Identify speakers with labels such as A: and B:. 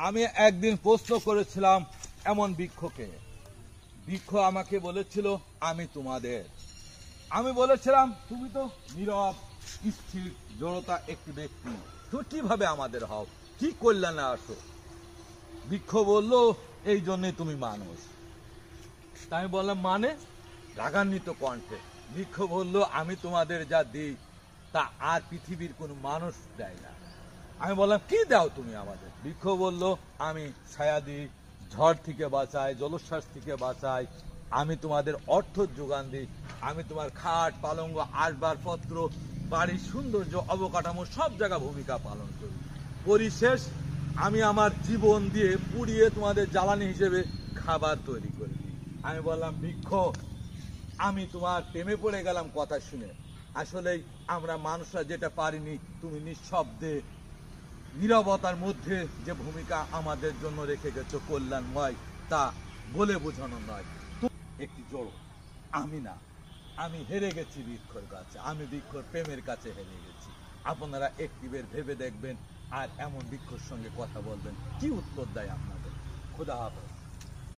A: আমি একদিন প্রশ্ন করেছিলাম এমন বৃক্ষকে, বৃক্ষ আমাকে বলেছিল আমি তোমাদের। আমি বলেছিলাম তুমি তো নীরব স্থির জড়তা একটি ব্যক্তি, তুমি কিভাবে আমাদের হও, কি কল্যাণে আসো? বৃক্ষ বলল এই জন্যই তুমি মানুষ। তাই আমি বললাম মানে? রাগান্বিত কণ্ঠে বৃক্ষ বলল আমি তোমাদের যা দিই তা আর পৃথিবীর কোনো মানুষ দেয় না। আমি বললাম কি দাও তুমি আমাদের? বৃক্ষ বলল আমি ছায়া দিই, ঝড় থেকে বাঁচাই, জলোচ্ছ্বাস থেকে বাঁচাই, আমি তোমাদের অর্থ যোগান দিই, আমি তোমার খাট পালঙ্গ আসবাবপত্র বাড়ির সৌন্দর্য অবকাঠামো সব জায়গা ভূমিকা পালন করি। পরিশেষ আমি আমার জীবন দিয়ে পুড়িয়ে তোমাদের জ্বালানি হিসেবে খাবার তৈরি করি। আমি বললাম বৃক্ষ আমি তোমার প্রেমে পড়ে গেলাম কথা শুনে। আসলেই আমরা মানুষরা যেটা পারিনি তুমি নিঃশব্দে নীরবতার মধ্যে যে ভূমিকা আমাদের জন্য রেখে গেছো কল্যাণময়, তা বলে বোঝানো নয়। একটি জড় আমি না, আমি হেরে গেছি বৃক্ষর কাছে, আমি বৃক্ষর প্রেমের কাছে হেরে গেছি। আপনারা একটি বের ভেবে দেখবেন আর এমন বৃক্ষর সঙ্গে কথা বলবেন, কি উত্তর দেয় আপনাদের। খোদা হাফেজ।